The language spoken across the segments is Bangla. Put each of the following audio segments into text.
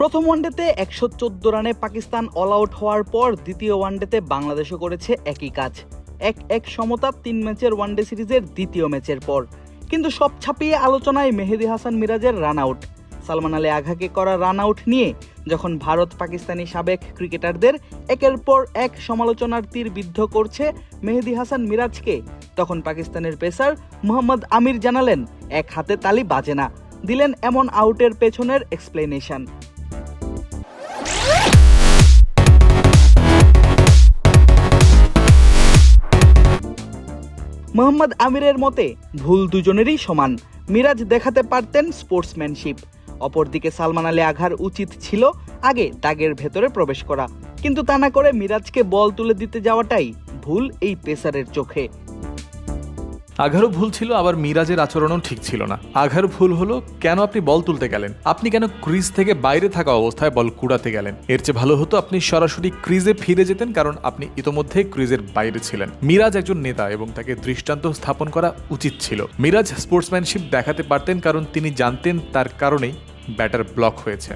প্রথম ওয়ানডেতে ১১৪ রানে পাকিস্তান অল আউট হওয়ার পর দ্বিতীয় ওয়ানডেতে বাংলাদেশও করেছে একই কাজ। ১-১ সমতা ৩ ম্যাচের ওয়ানডে সিরিজের দ্বিতীয় ম্যাচের পর। কিন্তু সব ছাপিয়ে আলোচনায় মেহেদী হাসান মিরাজের রান আউট। সালমান আলী আঘাকে করা রান আউট নিয়ে যখন ভারত পাকিস্তানি সাবেক ক্রিকেটারদের একের পর এক সমালোচনার তীর বিদ্ধ করছে মেহেদী হাসান মিরাজকে, তখন পাকিস্তানের পেসার মোহাম্মদ আমির জানালেন এক হাতে তালি বাজে না, দিলেন এমন আউটের পেছনের এক্সপ্লেনেশন। মোহাম্মদ আমিরের মতে ভুল দুজনেরই সমান। মিরাজ দেখাতে পারতেন স্পোর্টসম্যানশিপ, অপরদিকে সালমান আলী আঘার উচিত ছিল আগে দাগের ভেতরে প্রবেশ করা, কিন্তু তা না করে মিরাজকে বল তুলে দিতে যাওয়াটাই ভুল এই পেসারের চোখে। আঘারও ভুল ছিল, আবার মিরাজের আচরণও ঠিক ছিল না। আঘার ভুল হলো কেন আপনি বল তুলতে গেলেন, আপনি কেন ক্রিজ থেকে বাইরে থাকা অবস্থায় বল কুড়াতে গেলেন। এর চেয়ে ভালো হতো আপনি সরাসরি ক্রিজে ফিরে যেতেন, কারণ আপনি ইতোমধ্যে ক্রিজের বাইরে ছিলেন। মিরাজ একজন নেতা এবং তাকে দৃষ্টান্ত স্থাপন করা উচিত ছিল। মিরাজ স্পোর্টসম্যানশিপ দেখাতে পারতেন, কারণ তিনি জানতেন তার কারণেই ব্যাটার ব্লক হয়েছে।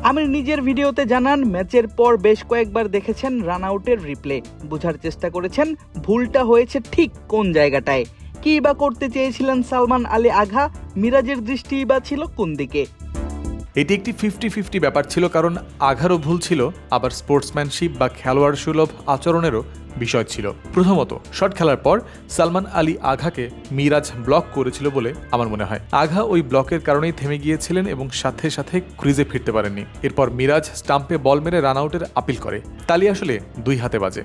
আমির নিজের ভিডিওতে জানান ম্যাচের পর বেশ কয়েকবার দেখেছেন রান আউটের রিপ্লে, বোঝার চেষ্টা করেছেন ভুলটা হয়েছে ঠিক কোন জায়গাটায়, কি বা করতে চেয়েছিলেন সালমান আলী আঘা, মিরাজের দৃষ্টি বা ছিল কোন দিকে। এটি একটি 50-50 ব্যাপার ছিল, কারণ আঘারও ভুল ছিল, আবার স্পোর্টসম্যানশিপ বা খেলোয়াড় সুলভ আচরণেরও বিষয় ছিল। প্রথমত, শট খেলার পর সালমান আলী আঘাকে মিরাজ ব্লক করেছিল বলে আমার মনে হয়। আঘা ওই ব্লকের কারণেই থেমে গিয়েছিলেন এবং সাথে সাথে ক্রিজে ফিরতে পারেননি। এরপর মিরাজ স্টাম্পে বল মেরে রান আউটের আপিল করে, তালি আসলে দুই হাতে বাজে।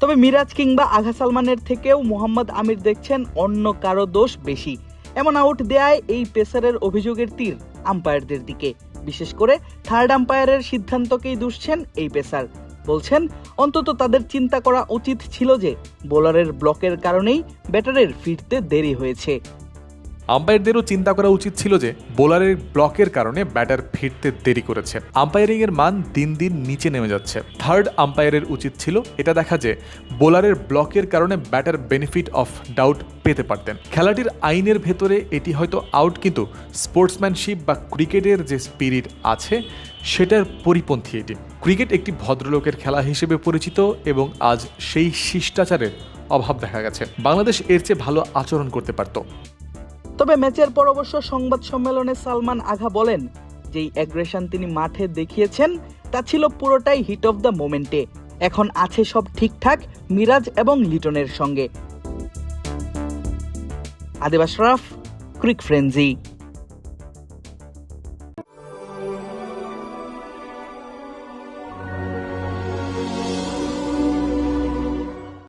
তবে মিরাজ কিংবা আঘা সালমানের থেকেও মোহাম্মদ আমির দেখছেন অন্য কারো দোষ বেশি। এমন আউট দেয়ায় এই পেসারের অভিযোগের তীর আম্পায়ারদের দিকে, বিশেষ করে থার্ড আম্পায়ারের সিদ্ধান্তকেই দুষছেন এই পেসার। বলছেন অন্তত তাদের চিন্তা করা উচিত ছিল যে বোলারের ব্লকের কারণেই ব্যাটারের ফিরতে দেরি হয়েছে। আম্পায়ারদেরও চিন্তা করা উচিত ছিল যে বোলারের ব্লকের কারণে ব্যাটার ফিরতে দেরি করেছে। আম্পায়ারিং এর মান দিন দিন নিচে নেমে যাচ্ছে। থার্ড আম্পায়ারের উচিত ছিল এটা দেখা যে বোলারের ব্লকের কারণে ব্যাটার বেনিফিট অফ ডাউট পেতে পারতেন। খেলাটির আইনের ভেতরে এটি হয়তো আউট, কিন্তু স্পোর্টসম্যানশিপ বা ক্রিকেটের যে স্পিরিট আছে সেটার পরিপন্থী এটি। ক্রিকেট একটি ভদ্রলোকের খেলা হিসেবে পরিচিত এবং আজ সেই শিষ্টাচারের অভাব দেখা গেছে। বাংলাদেশ এর চেয়ে ভালো আচরণ করতে পারত। তবে ম্যাচের পর অবশ্য সংবাদ সম্মেলনে সালমান আঘা বলেন যেই অ্যাগ্রেশন তিনি মাঠে দেখিয়েছেন তা ছিল পুরোটাই হিট অফ দ্য মোমেন্টে। এখন আছে সব ঠিকঠাক মিরাজ এবং লিটনের সঙ্গে। আদিব আশরাফ, ক্রিক ফ্রেঞ্জি।